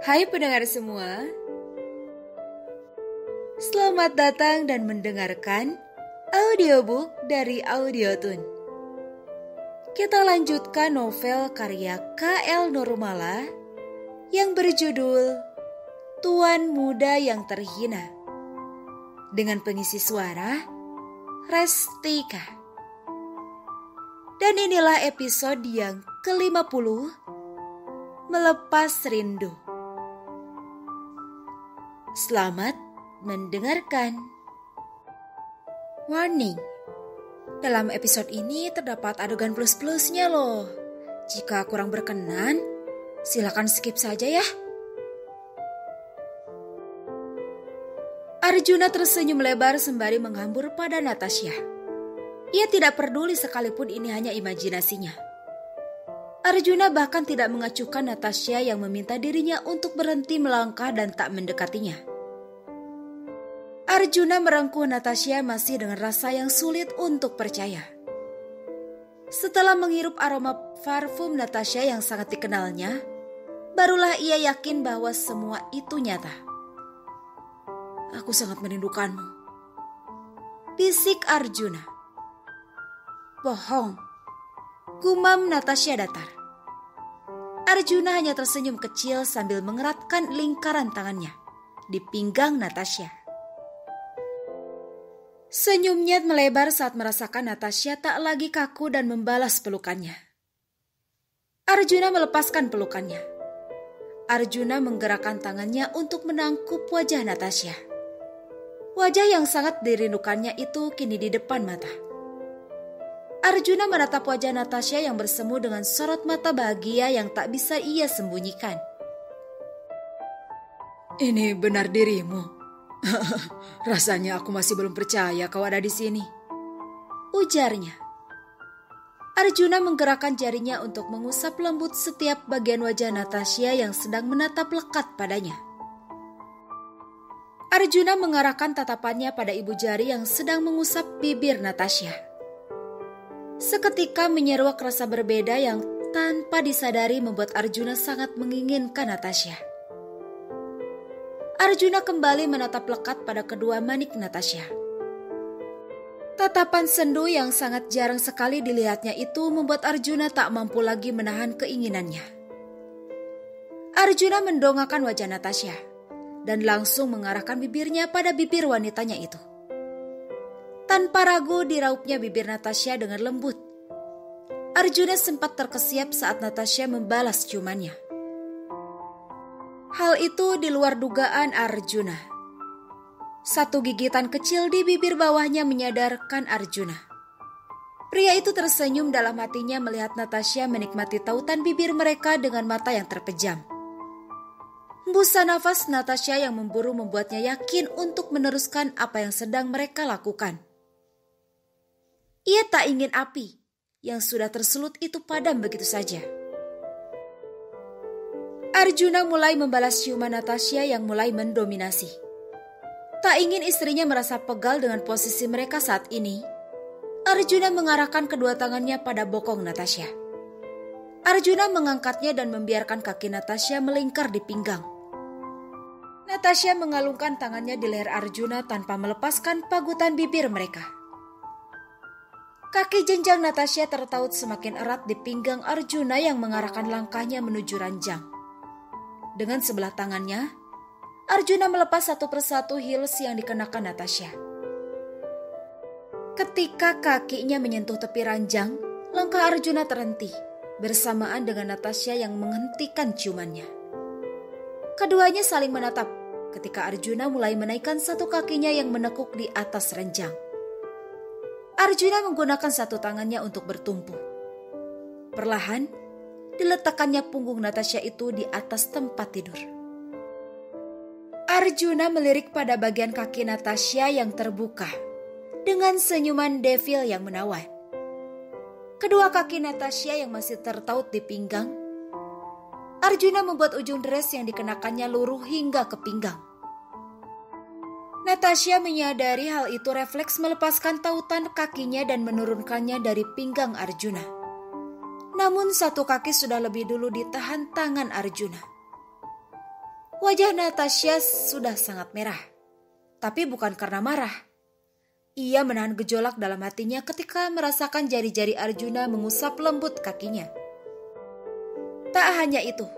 Hai pendengar semua, selamat datang dan mendengarkan audiobook dari Audiotun. Kita lanjutkan novel karya K.L. Nurmala yang berjudul Tuan Muda yang Terhina dengan pengisi suara Restika. Dan inilah episode yang ke-50, Melepas Rindu. Selamat mendengarkan. Warning, dalam episode ini terdapat adegan plus-plusnya loh. Jika kurang berkenan, silakan skip saja ya. Arjuna tersenyum lebar sembari menghambur pada Natasha. Ia tidak peduli sekalipun ini hanya imajinasinya. Arjuna bahkan tidak mengacuhkan Natasha yang meminta dirinya untuk berhenti melangkah dan tak mendekatinya. Arjuna merengkuh Natasha masih dengan rasa yang sulit untuk percaya. Setelah menghirup aroma parfum Natasha yang sangat dikenalnya, barulah ia yakin bahwa semua itu nyata. "Aku sangat merindukanmu," bisik Arjuna. "Bohong," gumam Natasha datar. Arjuna hanya tersenyum kecil sambil mengeratkan lingkaran tangannya di pinggang Natasha. Senyumnya melebar saat merasakan Natasha tak lagi kaku dan membalas pelukannya. Arjuna melepaskan pelukannya. Arjuna menggerakkan tangannya untuk menangkup wajah Natasha. Wajah yang sangat dirindukannya itu kini di depan mata. Arjuna menatap wajah Natasha yang bersemu dengan sorot mata bahagia yang tak bisa ia sembunyikan. "Ini benar dirimu?" "Rasanya aku masih belum percaya kau ada di sini," ujarnya. Arjuna menggerakkan jarinya untuk mengusap lembut setiap bagian wajah Natasha yang sedang menatap lekat padanya. Arjuna mengarahkan tatapannya pada ibu jari yang sedang mengusap bibir Natasha. Seketika menyeruak rasa berbeda yang tanpa disadari membuat Arjuna sangat menginginkan Natasha. Arjuna kembali menatap lekat pada kedua manik Natasha. Tatapan sendu yang sangat jarang sekali dilihatnya itu membuat Arjuna tak mampu lagi menahan keinginannya. Arjuna mendongakkan wajah Natasha dan langsung mengarahkan bibirnya pada bibir wanitanya itu. Tanpa ragu diraupnya bibir Natasha dengan lembut. Arjuna sempat terkesiap saat Natasha membalas ciumannya. Hal itu di luar dugaan Arjuna. Satu gigitan kecil di bibir bawahnya menyadarkan Arjuna. Pria itu tersenyum dalam hatinya melihat Natasha menikmati tautan bibir mereka dengan mata yang terpejam. Hembusan nafas Natasha yang memburu membuatnya yakin untuk meneruskan apa yang sedang mereka lakukan. Ia tak ingin api yang sudah tersulut itu padam begitu saja. Arjuna mulai membalas ciuman Natasha yang mulai mendominasi. Tak ingin istrinya merasa pegal dengan posisi mereka saat ini, Arjuna mengarahkan kedua tangannya pada bokong Natasha. Arjuna mengangkatnya dan membiarkan kaki Natasha melingkar di pinggang. Natasha mengalungkan tangannya di leher Arjuna tanpa melepaskan pagutan bibir mereka. Kaki jenjang Natasha tertaut semakin erat di pinggang Arjuna yang mengarahkan langkahnya menuju ranjang. Dengan sebelah tangannya, Arjuna melepas satu persatu heels yang dikenakan Natasha. Ketika kakinya menyentuh tepi ranjang, langkah Arjuna terhenti bersamaan dengan Natasha yang menghentikan ciumannya. Keduanya saling menatap ketika Arjuna mulai menaikkan satu kakinya yang menekuk di atas ranjang. Arjuna menggunakan satu tangannya untuk bertumpu. Perlahan, diletakkannya punggung Natasha itu di atas tempat tidur. Arjuna melirik pada bagian kaki Natasha yang terbuka dengan senyuman devil yang menawan. Kedua kaki Natasha yang masih tertaut di pinggang, Arjuna membuat ujung dress yang dikenakannya luruh hingga ke pinggang. Natasha menyadari hal itu refleks melepaskan tautan kakinya dan menurunkannya dari pinggang Arjuna. Namun satu kaki sudah lebih dulu ditahan tangan Arjuna. Wajah Natasha sudah sangat merah, tapi bukan karena marah. Ia menahan gejolak dalam hatinya ketika merasakan jari-jari Arjuna mengusap lembut kakinya. Tak hanya itu,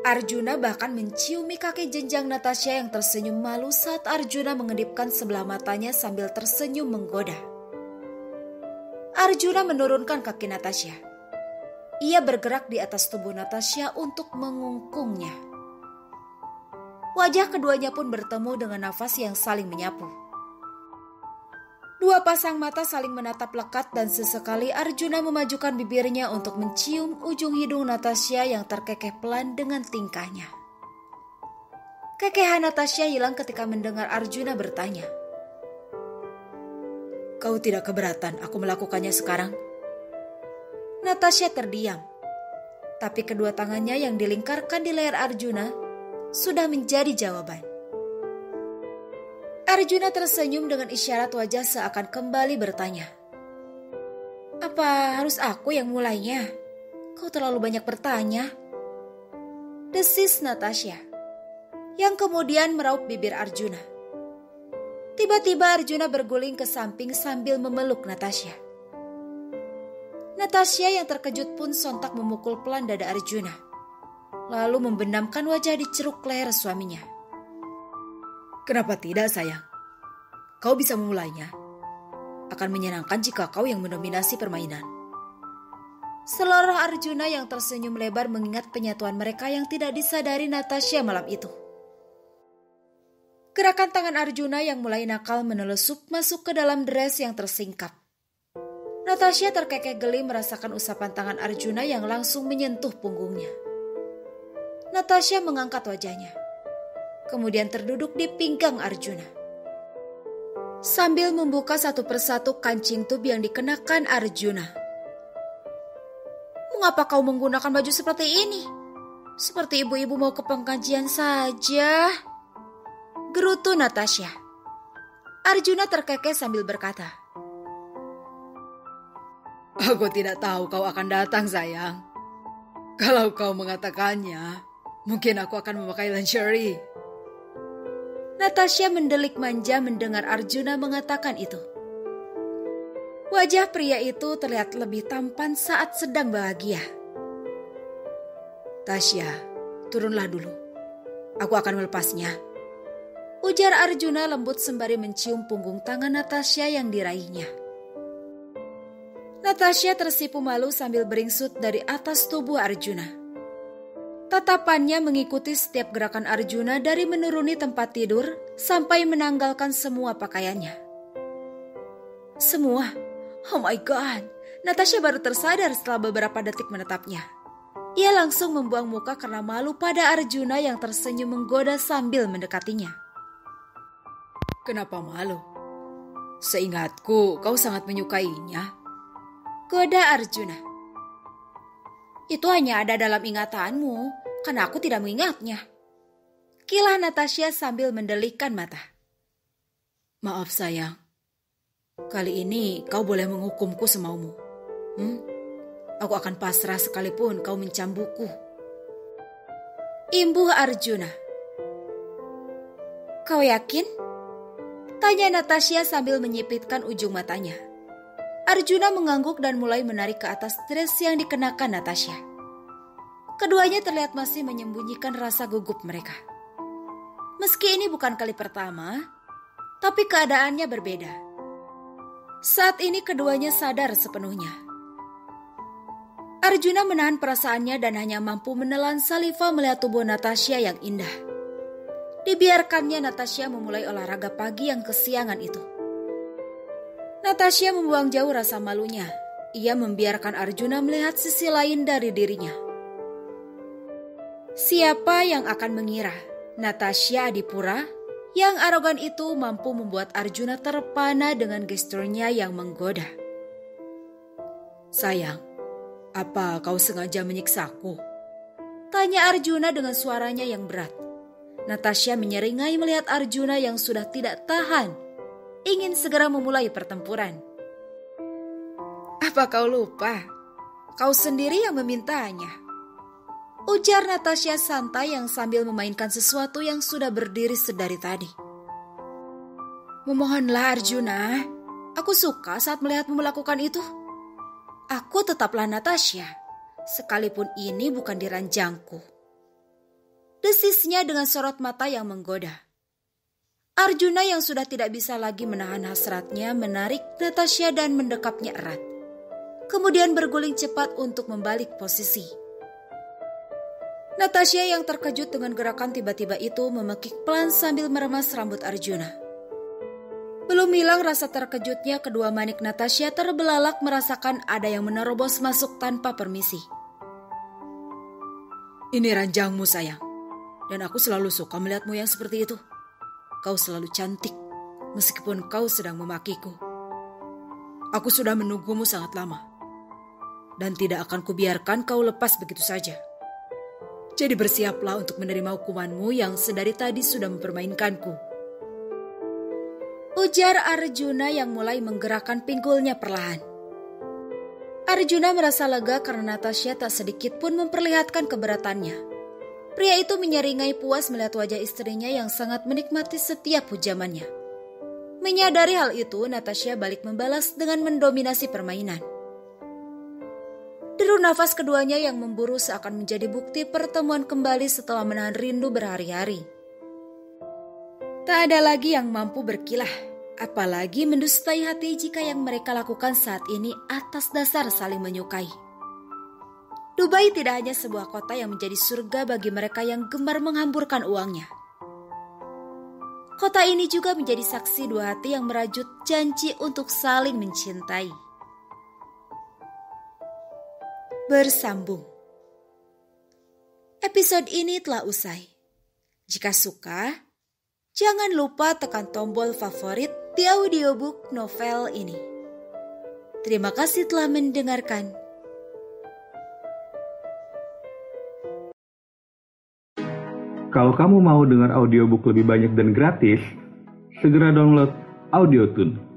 Arjuna bahkan menciumi kaki jenjang Natasha yang tersenyum malu saat Arjuna mengedipkan sebelah matanya sambil tersenyum menggoda. Arjuna menurunkan kaki Natasha. Ia bergerak di atas tubuh Natasha untuk mengungkungnya. Wajah keduanya pun bertemu dengan nafas yang saling menyapu. Dua pasang mata saling menatap lekat dan sesekali Arjuna memajukan bibirnya untuk mencium ujung hidung Natasha yang terkekeh pelan dengan tingkahnya. Kekehan Natasha hilang ketika mendengar Arjuna bertanya, "Kau tidak keberatan aku melakukannya sekarang?" Natasha terdiam, tapi kedua tangannya yang dilingkarkan di leher Arjuna sudah menjadi jawaban. Arjuna tersenyum dengan isyarat wajah seakan kembali bertanya, "Apa harus aku yang mulainya? Kau terlalu banyak bertanya." Desis Natasha, yang kemudian meraup bibir Arjuna. Tiba-tiba Arjuna berguling ke samping sambil memeluk Natasha. Natasha yang terkejut pun sontak memukul pelan dada Arjuna, lalu membenamkan wajah di ceruk leher suaminya. "Kenapa tidak, sayang? Kau bisa memulainya. Akan menyenangkan jika kau yang mendominasi permainan." Seluruh Arjuna yang tersenyum lebar mengingat penyatuan mereka yang tidak disadari Natasha malam itu. Gerakan tangan Arjuna yang mulai nakal menelesup masuk ke dalam dress yang tersingkap. Natasha terkekeh geli merasakan usapan tangan Arjuna yang langsung menyentuh punggungnya. Natasha mengangkat wajahnya, kemudian terduduk di pinggang Arjuna, sambil membuka satu persatu kancing tub yang dikenakan Arjuna. "Mengapa kau menggunakan baju seperti ini? Seperti ibu-ibu mau ke pengajian saja," gerutu Natasha. Arjuna terkekeh sambil berkata, "Aku tidak tahu kau akan datang, sayang. Kalau kau mengatakannya, mungkin aku akan memakai lingerie." Natasha mendelik manja mendengar Arjuna mengatakan itu. Wajah pria itu terlihat lebih tampan saat sedang bahagia. "Tasya, turunlah dulu. Aku akan melepasnya," ujar Arjuna lembut sembari mencium punggung tangan Natasha yang diraihnya. Natasha tersipu malu sambil beringsut dari atas tubuh Arjuna. Tatapannya mengikuti setiap gerakan Arjuna dari menuruni tempat tidur sampai menanggalkan semua pakaiannya. Semua? Oh my God! Natasha baru tersadar setelah beberapa detik menatapnya. Ia langsung membuang muka karena malu pada Arjuna yang tersenyum menggoda sambil mendekatinya. "Kenapa malu? Seingatku kau sangat menyukainya," goda Arjuna. "Itu hanya ada dalam ingatanmu, karena aku tidak mengingatnya," kilah Natasha sambil mendelikkan mata. "Maaf sayang, kali ini kau boleh menghukumku semaumu. Aku akan pasrah sekalipun kau mencambukku," imbuh Arjuna. "Kau yakin?" tanya Natasha sambil menyipitkan ujung matanya. Arjuna mengangguk dan mulai menarik ke atas dress yang dikenakan Natasha. Keduanya terlihat masih menyembunyikan rasa gugup mereka. Meski ini bukan kali pertama, tapi keadaannya berbeda. Saat ini keduanya sadar sepenuhnya. Arjuna menahan perasaannya dan hanya mampu menelan saliva melihat tubuh Natasha yang indah. Dibiarkannya Natasha memulai olahraga pagi yang kesiangan itu. Natasha membuang jauh rasa malunya. Ia membiarkan Arjuna melihat sisi lain dari dirinya. Siapa yang akan mengira Natasha Adipura yang arogan itu mampu membuat Arjuna terpana dengan gesturnya yang menggoda. "Sayang, apa kau sengaja menyiksaku?" tanya Arjuna dengan suaranya yang berat. Natasha menyeringai melihat Arjuna yang sudah tidak tahan, ingin segera memulai pertempuran. "Apa kau lupa? Kau sendiri yang memintanya." Ujar Natasha santai yang sambil memainkan sesuatu yang sudah berdiri sedari tadi. Memohonlah Arjuna, aku suka saat melihatmu melakukan itu. Aku tetaplah Natasha, sekalipun ini bukan di ranjangku. Desisnya dengan sorot mata yang menggoda. Arjuna yang sudah tidak bisa lagi menahan hasratnya menarik Natasha dan mendekapnya erat. Kemudian berguling cepat untuk membalik posisi. Natasha yang terkejut dengan gerakan tiba-tiba itu memekik pelan sambil meremas rambut Arjuna. Belum hilang rasa terkejutnya, kedua manik Natasha terbelalak merasakan ada yang menerobos masuk tanpa permisi. Ini ranjangmu sayang, dan aku selalu suka melihatmu yang seperti itu. Kau selalu cantik, meskipun kau sedang memakiku. Aku sudah menunggumu sangat lama, dan tidak akan kubiarkan kau lepas begitu saja. Jadi bersiaplah untuk menerima hukumanmu yang sedari tadi sudah mempermainkanku. Ujar Arjuna yang mulai menggerakkan pinggulnya perlahan. Arjuna merasa lega karena Natasha tak sedikit pun memperlihatkan keberatannya. Pria itu menyeringai puas melihat wajah istrinya yang sangat menikmati setiap hujamannya. Menyadari hal itu, Natasha balik membalas dengan mendominasi permainan. Deru nafas keduanya yang memburu seakan menjadi bukti pertemuan kembali setelah menahan rindu berhari-hari. Tak ada lagi yang mampu berkilah, apalagi mendustai hati jika yang mereka lakukan saat ini atas dasar saling menyukai. Dubai tidak hanya sebuah kota yang menjadi surga bagi mereka yang gemar menghamburkan uangnya. Kota ini juga menjadi saksi dua hati yang merajut janji untuk saling mencintai. Bersambung. Episode ini telah usai. Jika suka, jangan lupa tekan tombol favorit di audiobook novel ini. Terima kasih telah mendengarkan. Kalau kamu mau dengar audiobook lebih banyak dan gratis, segera download Audiotune.